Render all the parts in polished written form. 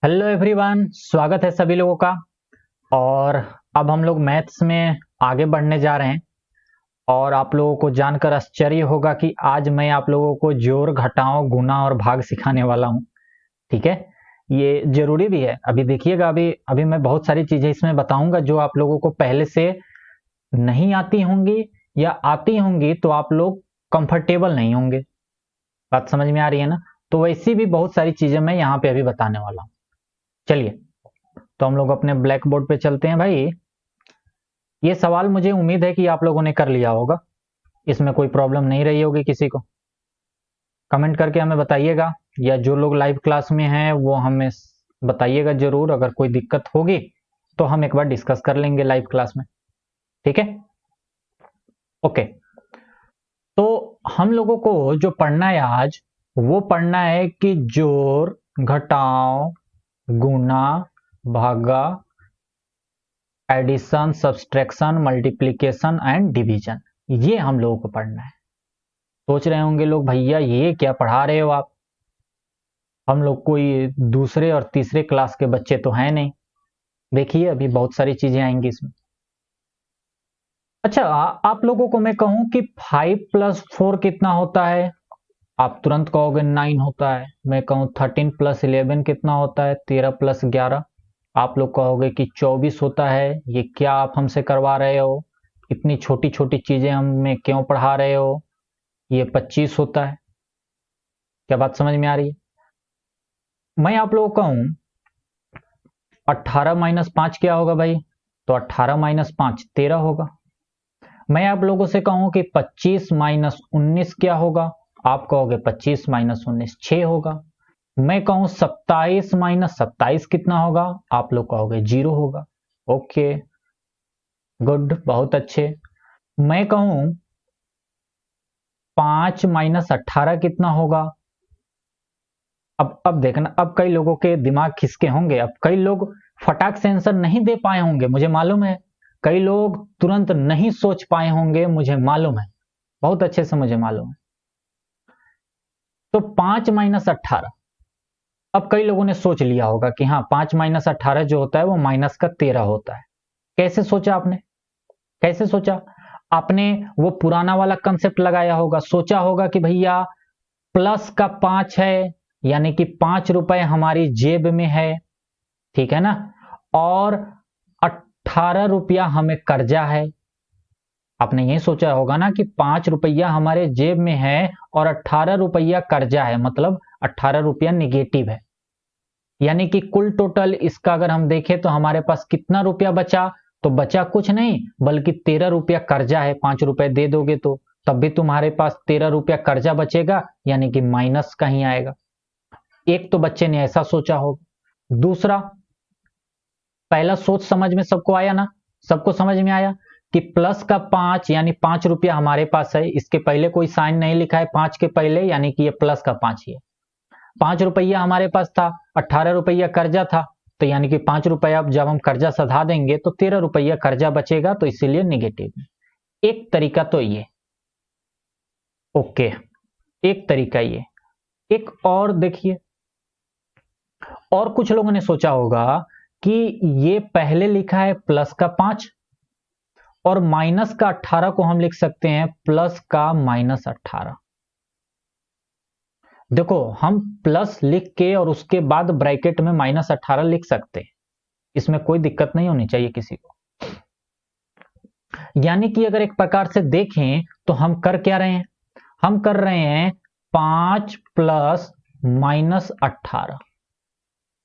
Hello everyone, स्वागत है सभी लोगों का। और अब हम लोग मैथ्स में आगे बढ़ने जा रहे हैं। और आप लोगों को जानकर आश्चर्य होगा कि आज मैं आप लोगों को जोड़, घटाव, गुणा और भाग सिखाने वाला हूं। ठीक है, ये जरूरी भी है। अभी देखिएगा, अभी अभी मैं बहुत सारी चीजें इसमें बताऊंगा जो आप लोगों को पहले से नहीं आती होंगी, या आती होंगी तो आप लोग कंफर्टेबल नहीं होंगे। बात समझ में आ रही है ना? तो वैसी भी बहुत सारी चीजें मैं यहाँ पे अभी बताने वाला हूँ। चलिए, तो हम लोग अपने ब्लैक बोर्ड पे चलते हैं भाई। ये सवाल मुझे उम्मीद है कि आप लोगों ने कर लिया होगा, इसमें कोई प्रॉब्लम नहीं रही होगी किसी को। कमेंट करके हमें बताइएगा, या जो लोग लाइव क्लास में हैं वो हमें बताइएगा जरूर। अगर कोई दिक्कत होगी तो हम एक बार डिस्कस कर लेंगे लाइव क्लास में। ठीक है, ओके। तो हम लोगों को जो पढ़ना है आज, वो पढ़ना है कि जोड़, घटाव, गुणा, भागा, addition, subtraction, multiplication and division, ये हम लोगों को पढ़ना है। सोच रहे होंगे लोग, भैया ये क्या पढ़ा रहे हो आप? हम लोग कोई दूसरे और तीसरे क्लास के बच्चे तो हैं नहीं। देखिए, अभी बहुत सारी चीजें आएंगी इसमें। अच्छा, आप लोगों को मैं कहूं कि 5 + 4 कितना होता है? आप तुरंत कहोगे 9 होता है। मैं कहूं 13 + 11 कितना होता है? 13 + 11। आप लोग कहोगे कि 24 होता है। ये क्या आप हमसे करवा रहे हो? इतनी छोटी छोटी चीजें हमें क्यों पढ़ा रहे हो? ये 25 होता है। क्या बात समझ में आ रही है? मैं आप लोगों को कहूं 18 - 5 क्या होगा भाई? तो 18 - 5 13 होगा। मैं आप लोगों से कहूं कि 25 - 19 क्या होगा? आप कहोगे 25 - 19 6 होगा। मैं कहूं 27 - 27 कितना होगा? आप लोग कहोगे 0 होगा। ओके, गुड, बहुत अच्छे। मैं कहूं 5 - 18 कितना होगा? अब देखना, अब कई लोगों के दिमाग खिसके होंगे। अब कई लोग फटाक से आंसर नहीं दे पाए होंगे, मुझे मालूम है। कई लोग तुरंत नहीं सोच पाए होंगे, मुझे मालूम है, बहुत अच्छे से मुझे मालूम है। तो 5 - 18, अब कई लोगों ने सोच लिया होगा कि हाँ, 5 - 18 जो होता है वो माइनस का 13 होता है। कैसे सोचा आपने? कैसे सोचा आपने? वो पुराना वाला कंसेप्ट लगाया होगा, सोचा होगा कि भैया प्लस का 5 है, यानी कि 5 रुपए हमारी जेब में है। ठीक है ना? और 18 रुपया हमें कर्जा है। आपने ये सोचा होगा ना कि 5 रुपया हमारे जेब में है और 18 रुपया कर्जा है, मतलब 18 रुपया निगेटिव है। यानी कि कुल टोटल इसका अगर हम देखें तो हमारे पास कितना रुपया बचा? तो बचा कुछ नहीं, बल्कि 13 रुपया कर्जा है। 5 रुपए दे दोगे तो तब भी तुम्हारे पास 13 रुपया कर्जा बचेगा, यानी कि माइनस का ही आएगा। एक तो बच्चे ने ऐसा सोचा होगा। दूसरा, पहला सोच समझ में सबको आया ना? सबको समझ में आया कि प्लस का 5 यानी 5 रुपया हमारे पास है, इसके पहले कोई साइन नहीं लिखा है 5 के पहले, यानी कि ये प्लस का 5 ही है। 5 रुपया हमारे पास था, 18 रुपया कर्जा था, तो यानी कि 5 रुपया जब हम कर्जा सधा देंगे तो 13 रुपया कर्जा बचेगा, तो इसीलिए निगेटिव। एक तरीका तो ये, ओके, एक तरीका ये। एक और देखिए, और कुछ लोगों ने सोचा होगा कि ये पहले लिखा है प्लस का 5 और माइनस का 18 को हम लिख सकते हैं प्लस का -18। देखो, हम प्लस लिख के और उसके बाद ब्रैकेट में -18 लिख सकते हैं, इसमें कोई दिक्कत नहीं होनी चाहिए किसी को। यानी कि अगर एक प्रकार से देखें तो हम कर क्या रहे हैं? हम कर रहे हैं 5 + -18,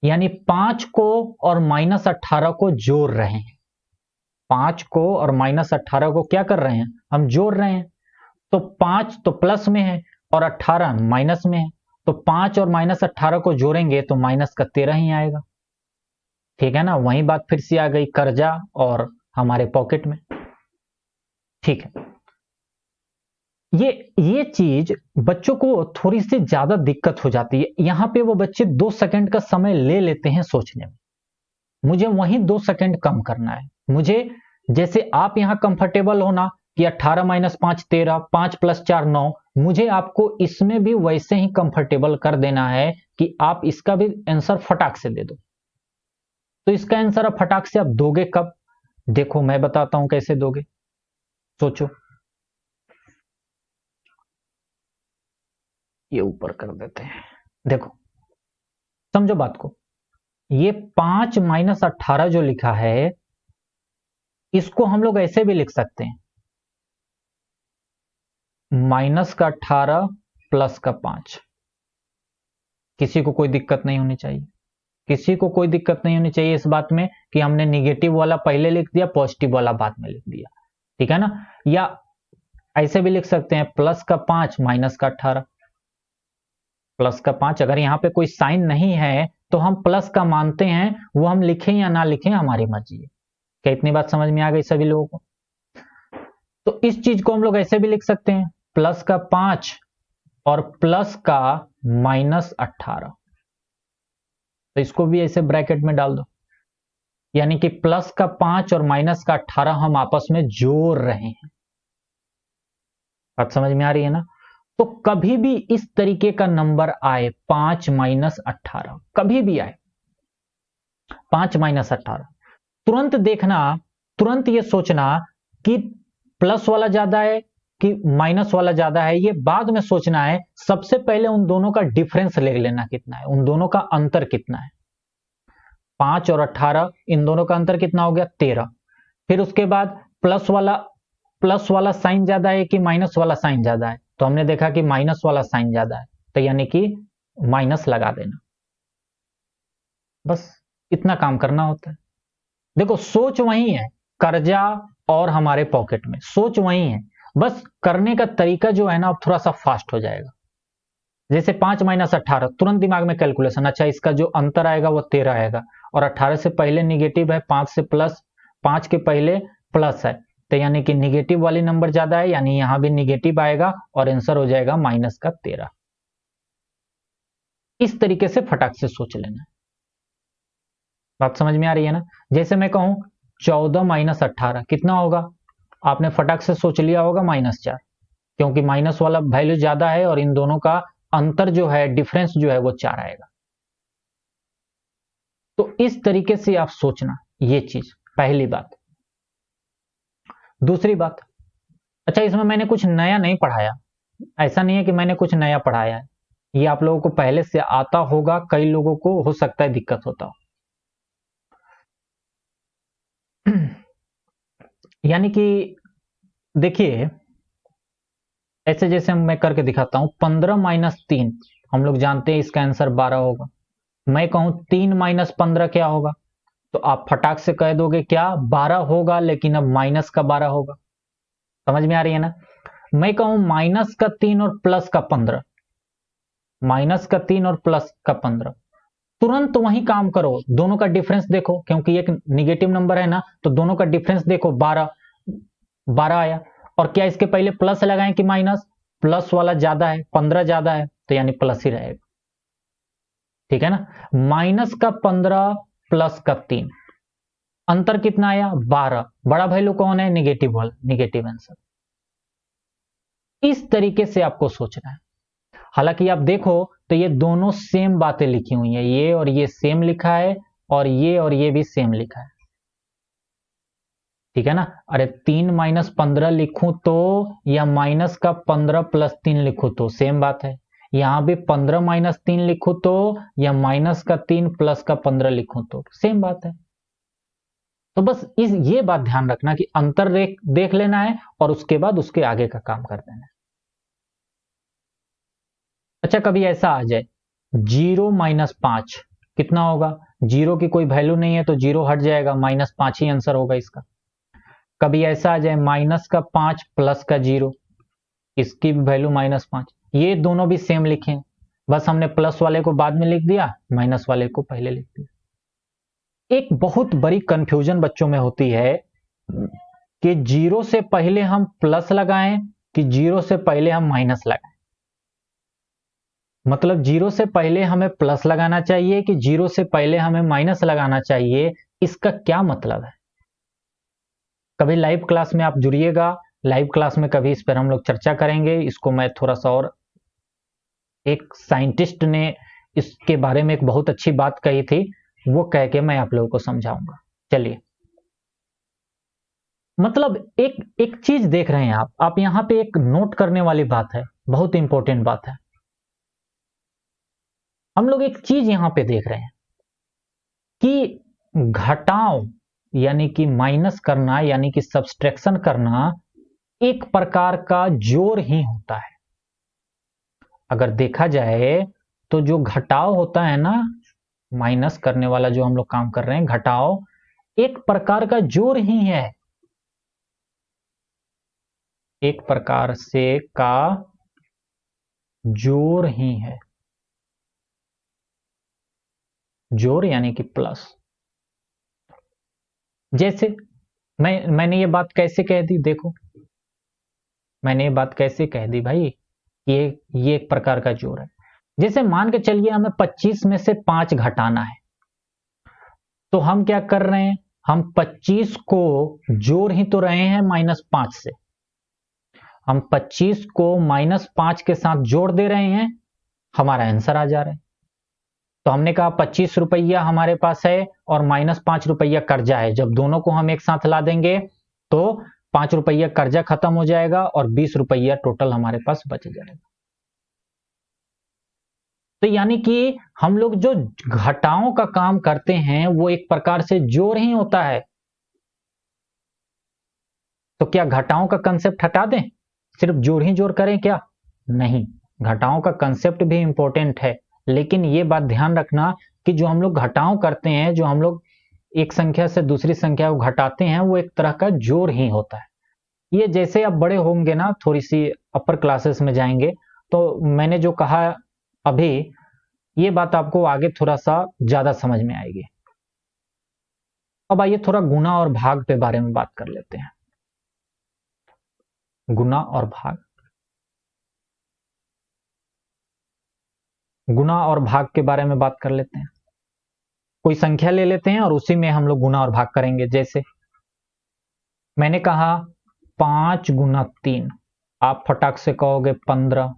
यानी 5 को और -18 को जोड़ रहे हैं। 5 को और -18 को क्या कर रहे हैं? हम जोड़ रहे हैं। तो 5 तो प्लस में है और 18 माइनस में है, तो 5 और -18 को जोड़ेंगे तो माइनस का 13 ही आएगा। ठीक है ना? वही बात फिर से आ गई कर्जा और हमारे पॉकेट में। ठीक है, ये चीज बच्चों को थोड़ी सी ज्यादा दिक्कत हो जाती है। यहां पे वो बच्चे 2 सेकंड का समय ले लेते हैं सोचने में। मुझे वहीं 2 सेकंड कम करना है। मुझे, जैसे आप यहां कंफर्टेबल होना कि 18 - 5 13, 5 + 4 9, मुझे आपको इसमें भी वैसे ही कंफर्टेबल कर देना है कि आप इसका भी आंसर फटाक से दे दो। तो इसका आंसर अब फटाक से आप दोगे कब? देखो मैं बताता हूं कैसे दोगे, सोचो। ये ऊपर कर देते हैं, देखो समझो बात को। ये 5 माइनस 18 जो लिखा है, इसको हम लोग ऐसे भी लिख सकते हैं, माइनस का 18 प्लस का 5। किसी को कोई दिक्कत नहीं होनी चाहिए, किसी को कोई दिक्कत नहीं होनी चाहिए इस बात में कि हमने निगेटिव वाला पहले लिख दिया, पॉजिटिव वाला बाद में लिख दिया, ठीक है ना। या ऐसे भी लिख सकते हैं, प्लस का 5 माइनस का 18। प्लस का 5, अगर यहां पे कोई साइन नहीं है तो हम प्लस का मानते हैं, वो हम लिखें या ना लिखें हमारी मर्जी है। क्या इतनी बात समझ में आ गई सभी लोगों को? तो इस चीज को हम लोग ऐसे भी लिख सकते हैं, प्लस का 5 और प्लस का माइनस 18। तो इसको भी ऐसे ब्रैकेट में डाल दो, यानी कि प्लस का 5 और माइनस का 18 हम आपस में जोड़ रहे हैं। बात समझ में आ रही है ना? तो कभी भी इस तरीके का नंबर आए 5 माइनस 18, कभी भी आए 5 माइनस 18, तुरंत देखना, तुरंत ये सोचना कि प्लस वाला ज्यादा है कि माइनस वाला ज्यादा है, ये बाद में सोचना है। सबसे पहले उन दोनों का डिफरेंस ले लेना कितना है, उन दोनों का अंतर कितना है। 5 और 18, इन दोनों का अंतर कितना हो गया? 13। फिर उसके बाद प्लस वाला साइन ज्यादा है कि माइनस वाला साइन ज्यादा है? तो हमने देखा कि माइनस वाला साइन ज्यादा है, तो यानी कि माइनस लगा देना। बस इतना काम करना होता है। देखो सोच वही है, कर्जा और हमारे पॉकेट में सोच वही है, बस करने का तरीका जो है ना अब थोड़ा सा फास्ट हो जाएगा। जैसे 5 माइनस 18, तुरंत दिमाग में कैलकुलेशन, अच्छा इसका जो अंतर आएगा वो 13 आएगा, और 18 से पहले निगेटिव है, 5 से प्लस, 5 के पहले प्लस है, तो यानी कि निगेटिव वाली नंबर ज्यादा है, यानी यहां भी निगेटिव आएगा और आंसर हो जाएगा माइनस का 13। इस तरीके से फटाक से सोच लेना। बात समझ में आ रही है ना? जैसे मैं कहूं 14 माइनस 18 कितना होगा, आपने फटाक से सोच लिया होगा -4, क्योंकि माइनस वाला वैल्यू ज्यादा है और इन दोनों का अंतर जो है, डिफरेंस जो है वो 4 आएगा। तो इस तरीके से आप सोचना, ये चीज पहली बात। दूसरी बात, अच्छा इसमें मैंने कुछ नया नहीं पढ़ाया, ऐसा नहीं है कि मैंने कुछ नया पढ़ाया है, ये आप लोगों को पहले से आता होगा, कई लोगों को हो सकता है दिक्कत होता हो। यानी कि देखिए, ऐसे जैसे मैं करके दिखाता हूं, 15 माइनस 3 हम लोग जानते हैं इसका आंसर 12 होगा। मैं कहूं 3 माइनस 15 क्या होगा, तो आप फटाक से कह दोगे क्या, 12 होगा, लेकिन अब माइनस का 12 होगा। समझ में आ रही है ना? मैं कहूं माइनस का 3 और प्लस का 15, माइनस का 3 और प्लस का 15, तुरंत वही काम करो, दोनों का डिफरेंस देखो, क्योंकि एक निगेटिव नंबर है ना, तो दोनों का डिफरेंस देखो, 12 आया। और क्या इसके पहले प्लस लगाएं कि माइनस? प्लस वाला ज्यादा है, 15 ज्यादा है, तो यानी प्लस ही रहेगा, ठीक है ना। माइनस का 15 प्लस का 3, अंतर कितना आया? 12। बड़ा वैल्यू कौन है? निगेटिव वाला, निगेटिव आंसर। इस तरीके से आपको सोचना है। हालांकि आप देखो तो ये दोनों सेम बातें लिखी हुई है, ये और ये सेम लिखा है, और ये भी सेम लिखा है, ठीक है ना। अरे 3 माइनस 15 लिखूं तो, या माइनस का 15 प्लस 3 लिखूं तो सेम बात है। यहां भी 15 माइनस 3 लिखूं तो, या माइनस का 3 प्लस का 15 लिखूं तो सेम बात है। तो बस ये बात ध्यान रखना कि अंतर देख लेना है, और उसके बाद उसके आगे का काम कर देना है। अच्छा कभी ऐसा आ जाए 0 माइनस 5 कितना होगा? 0 की कोई वैल्यू नहीं है तो 0 हट जाएगा, -5 ही आंसर होगा इसका। कभी ऐसा आ जाए माइनस का 5 प्लस का 0, इसकी वैल्यू -5, ये दोनों भी सेम लिखे, बस हमने प्लस वाले को बाद में लिख दिया, माइनस वाले को पहले लिख दिया। एक बहुत बड़ी कंफ्यूजन बच्चों में होती है कि 0 से पहले हम प्लस लगाएं कि 0 से पहले हम माइनस लगाएं। मतलब 0 से पहले हमें प्लस लगाना चाहिए कि 0 से पहले हमें माइनस लगाना चाहिए, इसका क्या मतलब है? कभी लाइव क्लास में आप जुड़िएगा, लाइव क्लास में कभी इस पर हम लोग चर्चा करेंगे। इसको मैं थोड़ा सा और, एक साइंटिस्ट ने इसके बारे में एक बहुत अच्छी बात कही थी, वो कह के मैं आप लोगों को समझाऊंगा। चलिए, मतलब एक एक चीज देख रहे हैं आप यहां पे एक नोट करने वाली बात है, बहुत इंपॉर्टेंट बात है। हम लोग एक चीज यहां पे देख रहे हैं कि घटाव यानी कि माइनस करना यानी कि सब्सट्रैक्शन करना एक प्रकार का जोड़ ही होता है। अगर देखा जाए तो जो घटाव होता है ना, माइनस करने वाला जो हम लोग काम कर रहे हैं, घटाव एक प्रकार का जोड़ ही है, एक प्रकार से का जोड़ ही है। जोड़ यानी कि प्लस। जैसे मैंने ये बात कैसे कह दी, देखो मैंने ये बात कैसे कह दी भाई, ये एक प्रकार का जोड़ है। जैसे मान के चलिए हमें 25 में से 5 घटाना है, तो हम क्या कर रहे हैं, हम 25 को जोड़ ही तो रहे हैं -5 से। हम 25 को -5 के साथ जोड़ दे रहे हैं, हमारा आंसर आ जा रहा है। तो हमने कहा 25 रुपया हमारे पास है और -5 रुपया कर्जा है। जब दोनों को हम एक साथ ला देंगे तो 5 रुपया कर्जा खत्म हो जाएगा और 20 रुपया टोटल हमारे पास बच जाएगा। तो यानी कि हम लोग जो घटाओं का काम करते हैं वो एक प्रकार से जोड़ ही होता है। तो क्या घटाओं का कंसेप्ट हटा दें, सिर्फ जोड़ ही जोड़ करें क्या? नहीं, घटाओं का कंसेप्ट भी इंपॉर्टेंट है, लेकिन ये बात ध्यान रखना कि जो हम लोग घटाओं करते हैं, जो हम लोग एक संख्या से दूसरी संख्या को घटाते हैं, वो एक तरह का जोड़ ही होता है। ये जैसे आप बड़े होंगे ना, थोड़ी सी अपर क्लासेस में जाएंगे, तो मैंने जो कहा अभी, ये बात आपको आगे थोड़ा सा ज्यादा समझ में आएगी। अब आइए थोड़ा गुणा और भाग के बारे में बात कर लेते हैं। गुणा और भाग, गुणा और भाग के बारे में बात कर लेते हैं। कोई संख्या ले लेते हैं और उसी में हम लोग गुणा और भाग करेंगे। जैसे मैंने कहा 5 गुना 3, आप फटाक से कहोगे 15।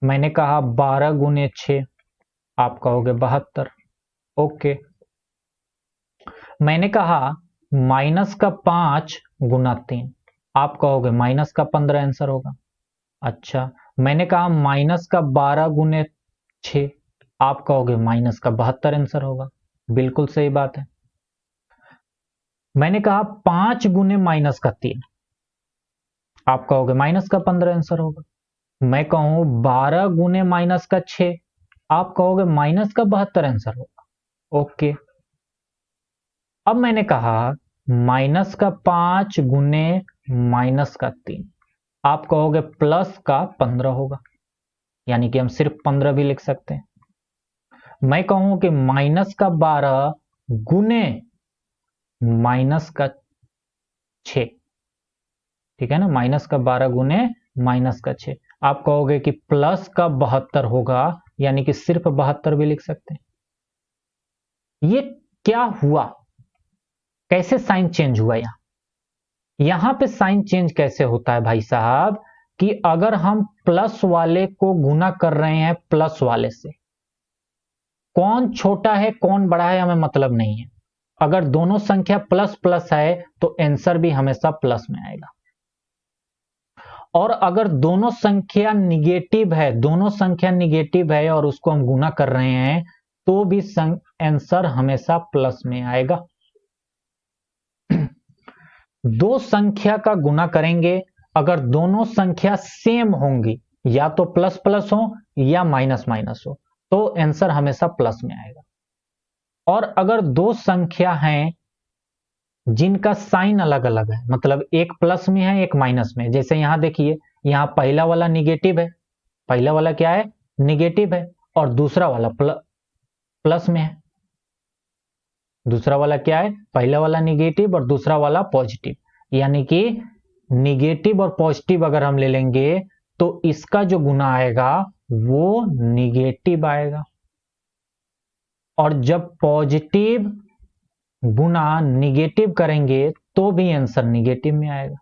मैंने कहा 12 गुने 6, आप कहोगे 72। ओके। मैंने कहा -5 गुना 3, आप कहोगे -15 आंसर होगा। अच्छा, मैंने कहा -12 गुने 6, आप कहोगे -72 आंसर होगा। बिल्कुल सही बात है। मैंने कहा 5 गुने -3, आप कहोगे -15 आंसर होगा। मैं कहूं 12 गुने -6, आप कहोगे -72 आंसर होगा। ओके। अब मैंने कहा -5 गुने -3, आप कहोगे +15 होगा, यानी कि हम सिर्फ 15 भी लिख सकते हैं। मैं कहूं कि -12 गुने -6, ठीक है ना, -12 गुने -6, आप कहोगे कि +72 होगा, यानी कि सिर्फ 72 भी लिख सकते हैं। ये क्या हुआ, कैसे साइन चेंज हुआ? यहां पे साइन चेंज कैसे होता है भाई साहब, कि अगर हम प्लस वाले को गुना कर रहे हैं प्लस वाले से, कौन छोटा है कौन बड़ा है हमें मतलब नहीं है। अगर दोनों संख्या प्लस प्लस है तो आंसर भी हमेशा प्लस में आएगा। और अगर दोनों संख्या निगेटिव है, दोनों संख्या निगेटिव है और उसको हम गुना कर रहे हैं, तो भी आंसर हमेशा प्लस में आएगा। दो संख्या का गुना करेंगे, अगर दोनों संख्या सेम होंगी, या तो प्लस प्लस हो या माइनस माइनस हो, तो आंसर हमेशा प्लस में आएगा। और अगर दो संख्या हैं जिनका साइन अलग अलग है, मतलब एक प्लस में है एक माइनस में, जैसे यहां देखिए, यहां पहला वाला निगेटिव है, पहला वाला क्या है, निगेटिव है, और दूसरा वाला प्लस में है। दूसरा वाला क्या है, पहला वाला निगेटिव और दूसरा वाला पॉजिटिव, यानी कि निगेटिव और पॉजिटिव अगर हम ले लेंगे तो इसका जो गुना आएगा वो निगेटिव आएगा, और जब पॉजिटिव गुना निगेटिव करेंगे तो भी आंसर निगेटिव में आएगा।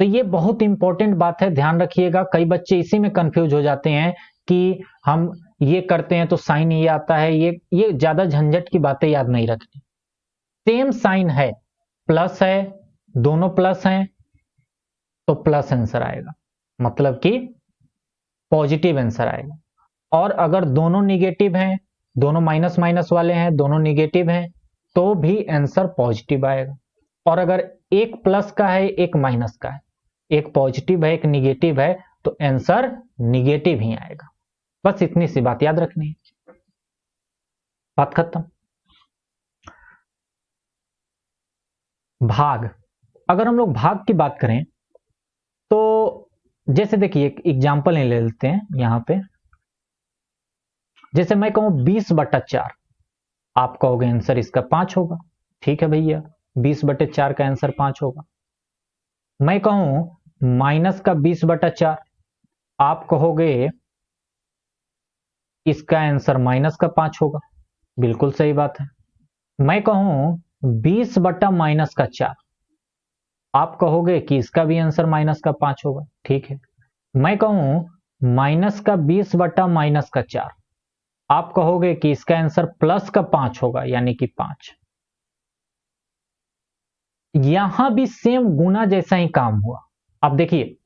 तो ये बहुत इंपॉर्टेंट बात है, ध्यान रखिएगा। कई बच्चे इसी में कंफ्यूज हो जाते हैं कि हम ये करते हैं तो साइन ये आता है, ये ज्यादा झंझट की बातें याद नहीं रखनी। सेम साइन है, प्लस है, दोनों प्लस हैं तो प्लस आंसर आएगा, मतलब कि पॉजिटिव आंसर आएगा। और अगर दोनों निगेटिव हैं, दोनों माइनस माइनस वाले हैं, दोनों निगेटिव हैं, तो भी आंसर पॉजिटिव आएगा। और अगर एक प्लस का है एक माइनस का है, एक पॉजिटिव है एक निगेटिव है, तो आंसर निगेटिव ही आएगा। बस इतनी सी बात याद रखनी है, बात खत्म। भाग, अगर हम लोग भाग की बात करें तो जैसे देखिए एक एग्जाम्पल ले लेते हैं यहां पे। जैसे मैं कहूं 20/4, आप कहोगे आंसर इसका 5 होगा। ठीक है भैया, 20/4 का आंसर 5 होगा। मैं कहूं माइनस का 20/4, आप कहोगे इसका आंसर माइनस का 5 होगा। बिल्कुल सही बात है। मैं कहूं 20/-4, आप कहोगे कि इसका भी आंसर माइनस का 5 होगा। ठीक है। मैं कहूं माइनस का 20/-4, आप कहोगे कि इसका आंसर प्लस का 5 होगा, यानी कि 5। यहां भी सेम गुना जैसा ही काम हुआ। अब देखिए,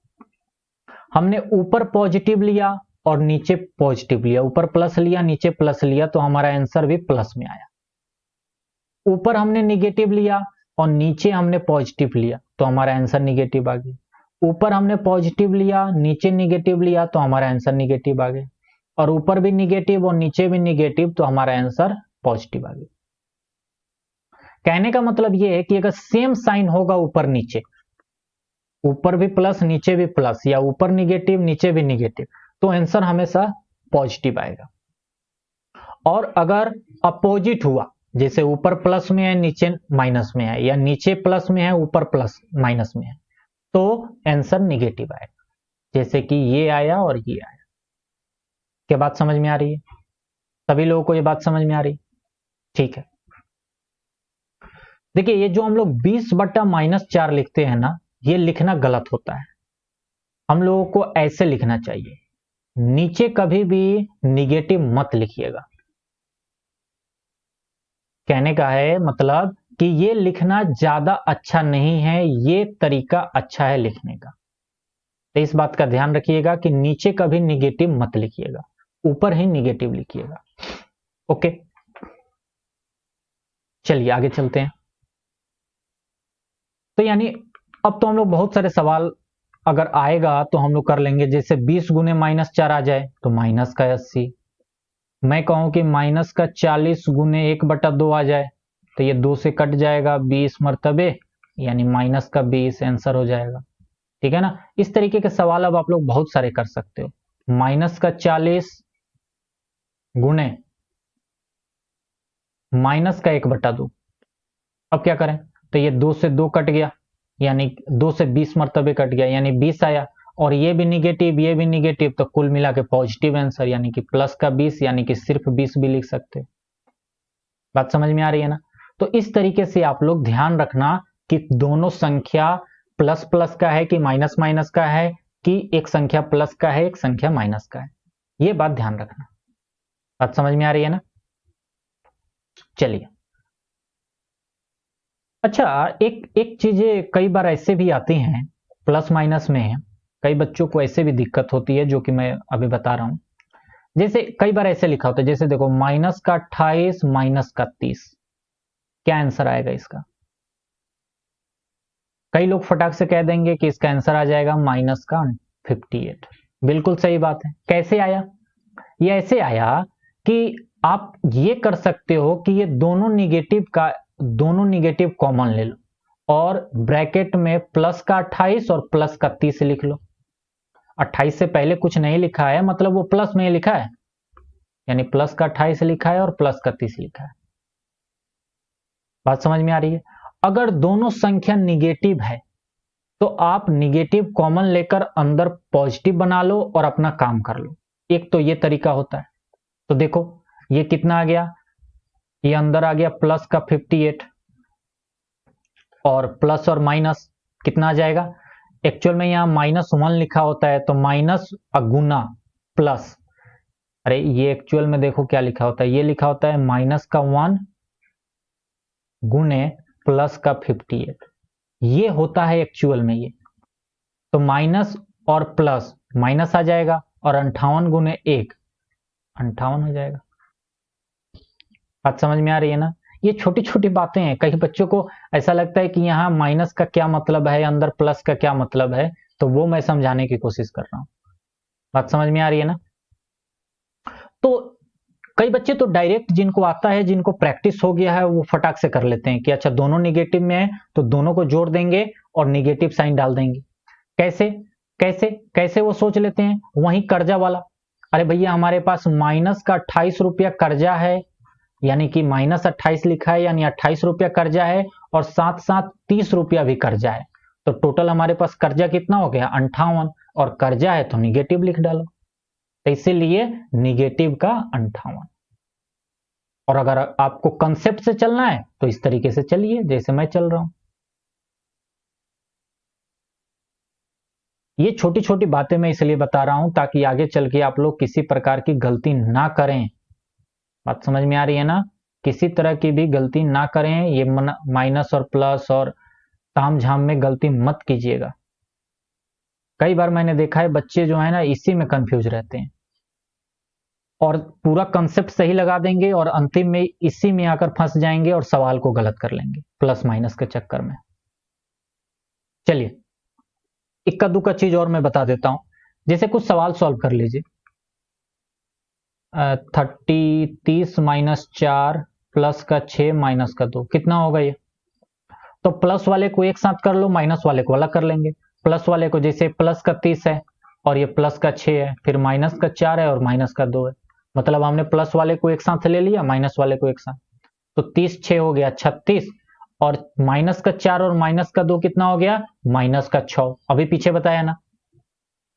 हमने ऊपर पॉजिटिव लिया और नीचे पॉजिटिव लिया, ऊपर प्लस लिया नीचे प्लस लिया, तो हमारा आंसर भी प्लस में आया। ऊपर हमने निगेटिव लिया और नीचे हमने पॉजिटिव लिया, तो हमारा आंसर निगेटिव आ गया। ऊपर हमने पॉजिटिव लिया नीचे निगेटिव लिया, तो हमारा आंसर निगेटिव आ गया। और ऊपर भी निगेटिव और नीचे भी निगेटिव, तो हमारा आंसर पॉजिटिव आ गया। कहने का मतलब यह है कि अगर सेम साइन होगा ऊपर नीचे, ऊपर भी प्लस नीचे भी प्लस, या ऊपर निगेटिव नीचे भी निगेटिव, तो आंसर हमेशा पॉजिटिव आएगा। और अगर अपोजिट हुआ, जैसे ऊपर प्लस में है नीचे माइनस में है, या नीचे प्लस में है ऊपर प्लस माइनस में है, तो आंसर निगेटिव आएगा। जैसे कि ये आया और ये आया। क्या बात समझ में आ रही है? सभी लोगों को ये बात समझ में आ रही? ठीक है। देखिए, ये जो हम लोग 20/-4 लिखते हैं ना, ये लिखना गलत होता है। हम लोगों को ऐसे लिखना चाहिए, नीचे कभी भी निगेटिव मत लिखिएगा। कहने का है मतलब कि ये लिखना ज्यादा अच्छा नहीं है, ये तरीका अच्छा है लिखने का। तो इस बात का ध्यान रखिएगा कि नीचे कभी निगेटिव मत लिखिएगा, ऊपर ही निगेटिव लिखिएगा। ओके, चलिए आगे चलते हैं। तो यानी अब तो हम लोग बहुत सारे सवाल अगर आएगा तो हम लोग कर लेंगे। जैसे 20 गुने -4 आ जाए तो माइनस का 80। मैं कहूं कि माइनस का 40 गुने 1/2 आ जाए तो ये 2 से कट जाएगा, 20 मरतबे, यानी माइनस का 20 आंसर हो जाएगा। ठीक है ना? इस तरीके के सवाल अब आप लोग बहुत सारे कर सकते हो। माइनस का 40 गुने माइनस का 1/2, अब क्या करें? तो ये 2 से 2 कट गया, यानी 2 से 20 मरतबे कट गया, यानी 20 आया। और ये भी निगेटिव, तो कुल मिला के पॉजिटिव आंसर, यानी कि प्लस का 20, यानी कि सिर्फ 20 भी लिख सकते। बात समझ में आ रही है ना? तो इस तरीके से आप लोग ध्यान रखना कि दोनों संख्या प्लस प्लस का है कि माइनस माइनस का है, कि एक संख्या प्लस का है एक संख्या माइनस का है। ये बात ध्यान रखना। बात समझ में आ रही है ना? चलिए, अच्छा, एक चीजें कई बार ऐसे भी आती हैं प्लस माइनस में, कई बच्चों को ऐसे भी दिक्कत होती है जो कि मैं अभी बता रहा हूं। जैसे कई बार ऐसे लिखा होता है, जैसे देखो माइनस का 28 माइनस का 30, क्या आंसर आएगा इसका? कई लोग फटाक से कह देंगे कि इसका आंसर आ जाएगा माइनस का 58। बिल्कुल सही बात है। कैसे आया? ये ऐसे आया कि आप ये कर सकते हो कि ये दोनों निगेटिव कॉमन ले लो और ब्रैकेट में प्लस का 28 और प्लस का 30 लिख लो। 28 से पहले कुछ नहीं लिखा है, मतलब वो प्लस में लिखा है, यानी प्लस का 28 लिखा है और प्लस का 30 लिखा है। बात समझ में आ रही है? अगर दोनों संख्या निगेटिव है तो आप निगेटिव कॉमन लेकर अंदर पॉजिटिव बना लो और अपना काम कर लो। एक तो ये तरीका होता है। तो देखो ये कितना आ गया, ये अंदर आ गया प्लस का 58, और प्लस और माइनस कितना आ जाएगा, एक्चुअल में यहाँ -1 लिखा होता है तो माइनस गुना प्लस, अरे ये एक्चुअल में देखो क्या लिखा होता है, ये लिखा होता है -1 गुने प्लस का 58, ये होता है एक्चुअल में ये। तो माइनस और प्लस माइनस आ जाएगा और 58 गुने 1 58 हो जाएगा। बात समझ में आ रही है ना? ये छोटी छोटी बातें हैं, कई बच्चों को ऐसा लगता है कि यहाँ माइनस का क्या मतलब है, अंदर प्लस का क्या मतलब है, तो वो मैं समझाने की कोशिश कर रहा हूं। बात समझ में आ रही है ना? तो कई बच्चे तो डायरेक्ट, जिनको आता है, जिनको प्रैक्टिस हो गया है, वो फटाक से कर लेते हैं कि अच्छा दोनों निगेटिव में है तो दोनों को जोड़ देंगे और निगेटिव साइन डाल देंगे। कैसे कैसे कैसे वो सोच लेते हैं? वही कर्जा वाला, अरे भैया हमारे पास माइनस का 28 रुपया कर्जा है, यानी कि -28 लिखा है, यानी 28 रुपया कर्जा है और साथ साथ 30 रुपया भी कर्जा है, तो टोटल हमारे पास कर्जा कितना हो गया? 58, और कर्जा है तो निगेटिव लिख डालो, तो इसीलिए निगेटिव का 58। और अगर आपको कंसेप्ट से चलना है तो इस तरीके से चलिए जैसे मैं चल रहा हूं। ये छोटी छोटी बातें मैं इसलिए बता रहा हूं ताकि आगे चल के आप लोग किसी प्रकार की गलती ना करें। बात समझ में आ रही है ना? किसी तरह की भी गलती ना करें, ये माइनस और प्लस और ताम झाम में गलती मत कीजिएगा। कई बार मैंने देखा है बच्चे जो है ना इसी में कंफ्यूज रहते हैं और पूरा कंसेप्ट सही लगा देंगे और अंतिम में इसी में आकर फंस जाएंगे और सवाल को गलत कर लेंगे प्लस माइनस के चक्कर में। चलिए इक्का दुक्का चीज और मैं बता देता हूं, जैसे कुछ सवाल सॉल्व कर लीजिए। 30 माइनस 4 प्लस का 6 माइनस का 2 कितना होगा ये? तो प्लस वाले को एक साथ कर लो, माइनस वाले को अलग कर लेंगे। प्लस वाले को जैसे प्लस का 30 है और ये प्लस का 6 है, फिर माइनस का 4 है और माइनस का 2 है, मतलब हमने प्लस वाले को एक साथ ले लिया, माइनस वाले को एक साथ, तो 30 6 हो गया 36, और माइनस का 4 और माइनस का 2 कितना हो गया? माइनस का 6। अभी पीछे बताया ना,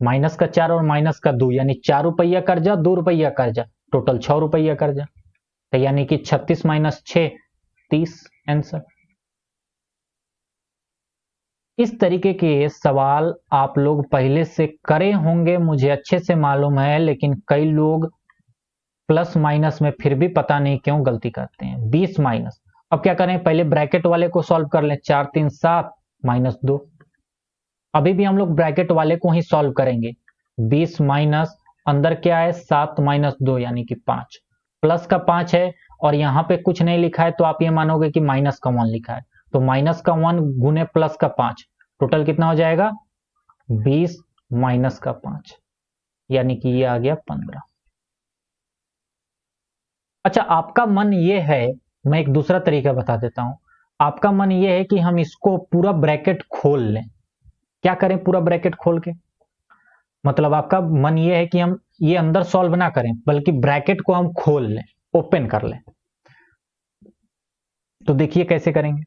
माइनस का 4 और माइनस का 2 यानी 4 रुपया कर्जा, 2 रुपया कर्जा, टोटल 6 रुपया कर्जा, तो यानी कि 36 माइनस 6 30 आंसर। इस तरीके के सवाल आप लोग पहले से करे होंगे, मुझे अच्छे से मालूम है, लेकिन कई लोग प्लस माइनस में फिर भी पता नहीं क्यों गलती करते हैं। 20 माइनस, अब क्या करें, पहले ब्रैकेट वाले को सॉल्व कर लें, 4 3 7 माइनस 2, अभी भी हम लोग ब्रैकेट वाले को ही सॉल्व करेंगे। 20 माइनस अंदर क्या है? 7 माइनस 2 यानी कि 5, प्लस का 5 है और यहां पे कुछ नहीं लिखा है तो आप ये मानोगे कि माइनस का 1 लिखा है, तो माइनस का 1 गुने प्लस का 5, टोटल कितना हो जाएगा? 20 माइनस का 5, यानी कि ये आ गया 15। अच्छा आपका मन ये है, मैं एक दूसरा तरीका बता देता हूं, आपका मन ये है कि हम इसको पूरा ब्रैकेट खोल लें। क्या करें पूरा ब्रैकेट खोल के? मतलब आपका मन ये है कि हम ये अंदर सॉल्व ना करें बल्कि ब्रैकेट को हम खोल लें, ओपन कर लें। तो देखिए कैसे करेंगे।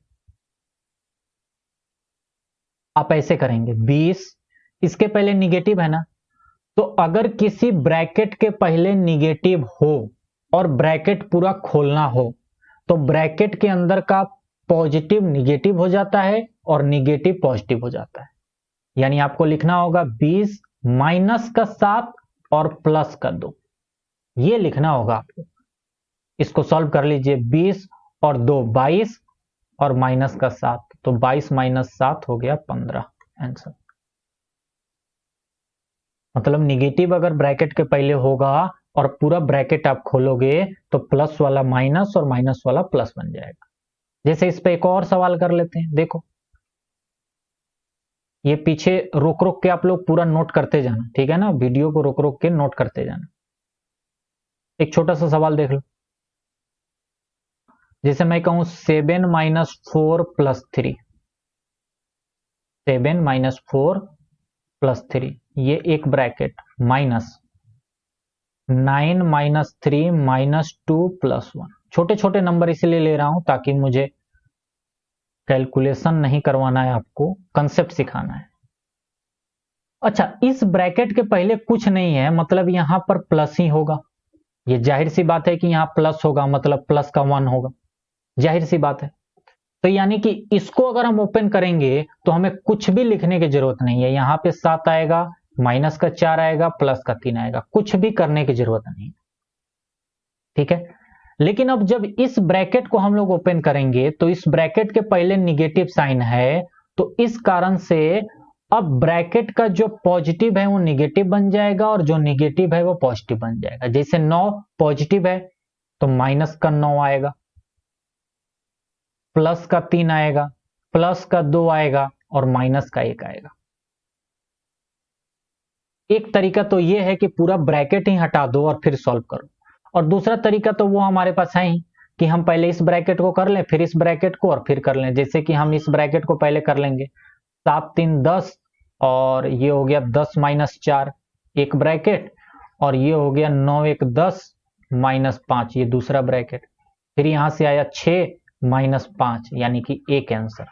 आप ऐसे करेंगे, 20 इसके पहले निगेटिव है ना, तो अगर किसी ब्रैकेट के पहले निगेटिव हो और ब्रैकेट पूरा खोलना हो तो ब्रैकेट के अंदर का पॉजिटिव निगेटिव हो जाता है और निगेटिव पॉजिटिव हो जाता है। यानी आपको लिखना होगा 20 माइनस का 7 और प्लस का 2, ये लिखना होगा आपको। इसको सॉल्व कर लीजिए, 20 और 2 22 और माइनस का 7, तो 22 माइनस 7 हो गया 15 आंसर। मतलब निगेटिव अगर ब्रैकेट के पहले होगा और पूरा ब्रैकेट आप खोलोगे तो प्लस वाला माइनस और माइनस वाला प्लस बन जाएगा। जैसे इस पे एक और सवाल कर लेते हैं, देखो ये पीछे रोक रोक के आप लोग पूरा नोट करते जाना, ठीक है ना, वीडियो को रोक रोक के नोट करते जाना। एक छोटा सा सवाल देख लो, जैसे मैं कहूं 7 माइनस 4 प्लस 3, 7 माइनस 4 प्लस 3, ये एक bracket, minus 9 minus 3 minus 2 plus 1। छोटे छोटे नंबर इसलिए ले रहा हूं ताकि मुझे कैलकुलेशन नहीं करवाना है, आपको कंसेप्ट सिखाना है। अच्छा इस ब्रैकेट के पहले कुछ नहीं है, मतलब यहां पर प्लस ही होगा, ये जाहिर सी बात है कि यहां प्लस होगा, मतलब प्लस का 1 होगा, जाहिर सी बात है। तो यानी कि इसको अगर हम ओपन करेंगे तो हमें कुछ भी लिखने की जरूरत नहीं है। यहां पे 7 आएगा, माइनस का 4 आएगा, प्लस का 3 आएगा, कुछ भी करने की जरूरत नहीं। ठीक है, लेकिन अब जब इस ब्रैकेट को हम लोग ओपन करेंगे तो इस ब्रैकेट के पहले निगेटिव साइन है, तो इस कारण से अब ब्रैकेट का जो पॉजिटिव है वो निगेटिव बन जाएगा और जो निगेटिव है वो पॉजिटिव बन जाएगा। जैसे 9 पॉजिटिव है तो माइनस का 9 आएगा, प्लस का 3 आएगा, प्लस का 2 आएगा और माइनस का 1 आएगा। एक तरीका तो ये है कि पूरा ब्रैकेट ही हटा दो और फिर सॉल्व करो, और दूसरा तरीका तो वो हमारे पास है ही कि हम पहले इस ब्रैकेट को कर लें, फिर इस ब्रैकेट को, और फिर कर लें। जैसे कि हम इस ब्रैकेट को पहले कर लेंगे, 7 3 10 और ये हो गया 10 माइनस 4 एक ब्रैकेट, और ये हो गया 9 1 10 माइनस 5 ये दूसरा ब्रैकेट, फिर यहां से आया 6 माइनस 5 यानी कि एक आंसर।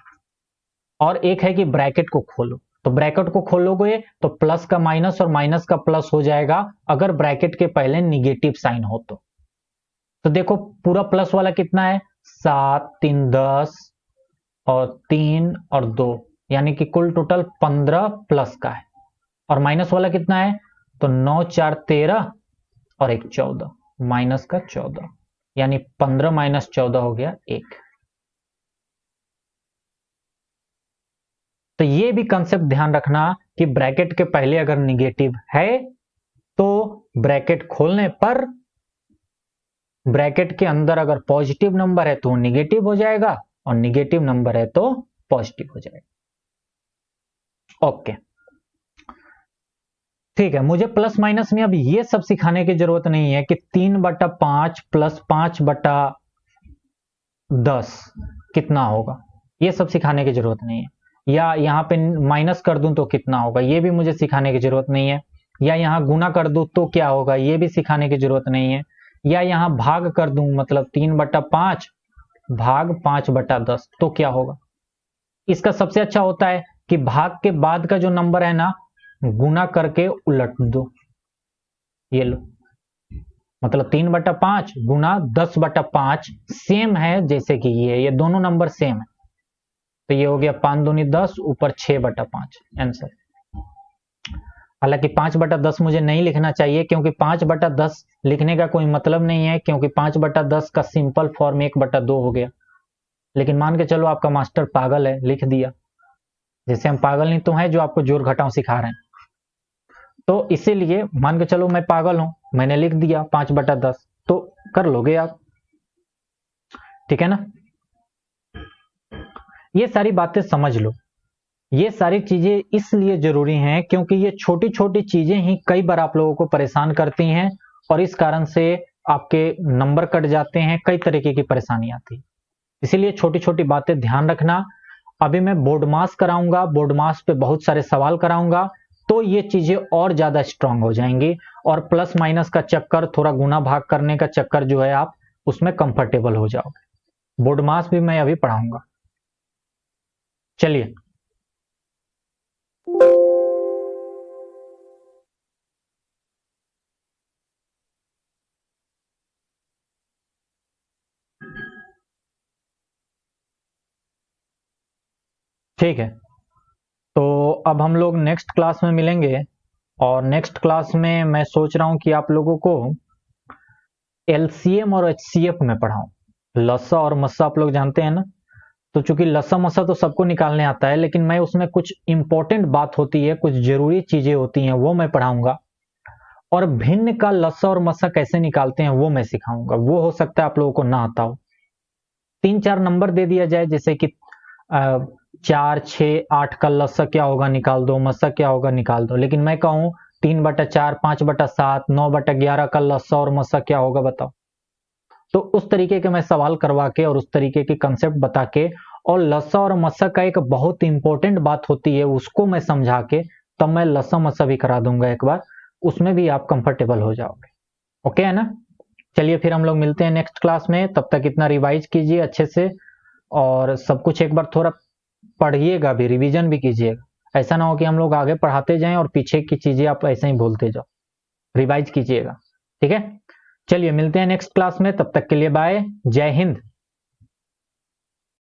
और एक है कि ब्रैकेट को खोलो, तो ब्रैकेट को खोलोगे तो प्लस का माइनस और माइनस का प्लस हो जाएगा अगर ब्रैकेट के पहले निगेटिव साइन हो तो देखो पूरा प्लस वाला कितना है, 7 3 10 और 3 और 2 यानी कि कुल टोटल 15 प्लस का है, और माइनस वाला कितना है, तो 9 4 13 और 1 14, माइनस का 14 यानी 15 माइनस 14 हो गया 1। तो ये भी कंसेप्ट ध्यान रखना कि ब्रैकेट के पहले अगर निगेटिव है तो ब्रैकेट खोलने पर ब्रैकेट के अंदर अगर पॉजिटिव नंबर है तो निगेटिव हो जाएगा और निगेटिव नंबर है तो पॉजिटिव हो जाएगा। ओके, ठीक है, मुझे प्लस माइनस में अब ये सब सिखाने की जरूरत नहीं है कि 3/5 प्लस 5/10 कितना होगा, ये सब सिखाने की जरूरत नहीं है। या यहां पे माइनस कर दूं तो कितना होगा, ये भी मुझे सिखाने की जरूरत नहीं है। या यहां गुना कर दूं तो क्या होगा, ये भी सिखाने की जरूरत नहीं है। या यहां भाग कर दूं मतलब 3/5 भाग 5/10 तो क्या होगा। इसका सबसे अच्छा होता है कि भाग के बाद का जो नंबर है ना गुना करके उलट दो, ये लो, मतलब 3/5 गुना 10/5 सेम है जैसे कि ये दोनों नंबर सेम है, तो ये हो गया 5 दूनी 10 ऊपर 6/5 आंसर। हालांकि 5/10 मुझे नहीं लिखना चाहिए क्योंकि 5/10 लिखने का कोई मतलब नहीं है, क्योंकि 5/10 का सिंपल फॉर्म 1/2 हो गया। लेकिन मान के चलो आपका मास्टर पागल है, लिख दिया, जैसे हम पागल नहीं तो हैं जो आपको जोड़ घटाव सिखा रहे हैं, तो इसीलिए मान के चलो मैं पागल हूं, मैंने लिख दिया 5/10, तो कर लोगे आप, ठीक है ना। ये सारी बातें समझ लो, ये सारी चीजें इसलिए जरूरी हैं क्योंकि ये छोटी छोटी चीजें ही कई बार आप लोगों को परेशान करती हैं और इस कारण से आपके नंबर कट जाते हैं, कई तरीके की परेशानी आती है। इसीलिए छोटी छोटी बातें ध्यान रखना। अभी मैं बोर्ड मास कराऊंगा, बोर्ड मास पे बहुत सारे सवाल कराऊंगा, तो ये चीजें और ज्यादा स्ट्रांग हो जाएंगी और प्लस माइनस का चक्कर, थोड़ा गुना भाग करने का चक्कर जो है आप उसमें कंफर्टेबल हो जाओगे। बोर्ड मास भी मैं अभी पढ़ाऊंगा। चलिए, ठीक है, तो अब हम लोग नेक्स्ट क्लास में मिलेंगे और नेक्स्ट क्लास में मैं सोच रहा हूं कि आप लोगों को एलसीएम और एचसीएफ में पढ़ाऊं। लसा और मस्सा आप लोग जानते हैं ना, तो चूंकि लसा मस्सा तो सबको निकालने आता है, लेकिन मैं उसमें कुछ इंपॉर्टेंट बात होती है, कुछ जरूरी चीजें होती हैं, वो मैं पढ़ाऊंगा। और भिन्न का लसा और मस्सा कैसे निकालते हैं वो मैं सिखाऊंगा। वो हो सकता है आप लोगों को ना आता हो। 3 4 नंबर दे दिया जाए, जैसे कि 4 6 8 का लसा क्या होगा निकाल दो, मस्सा क्या होगा निकाल दो, लेकिन मैं कहूं 3/4 5/7 9/11 का लसा और मस्सा क्या होगा बताओ। तो उस तरीके के मैं सवाल करवा के और उस तरीके के कंसेप्ट बता के, और लसा और मस्सा का एक बहुत इंपॉर्टेंट बात होती है उसको मैं समझा के तब मैं लसा मस्सा भी करा दूंगा एक बार, उसमें भी आप कंफर्टेबल हो जाओगे। ओके है ना। चलिए फिर हम लोग मिलते हैं नेक्स्ट क्लास में, तब तक इतना रिवाइज कीजिए अच्छे से और सब कुछ एक बार थोड़ा पढ़िएगा भी, रिवीजन भी कीजिएगा। ऐसा ना हो कि हम लोग आगे पढ़ाते जाएं और पीछे की चीजें आप ऐसे ही भूलते जाओ, रिवाइज कीजिएगा, ठीक है। चलिए मिलते हैं नेक्स्ट क्लास में, तब तक के लिए बाय, जय हिंद।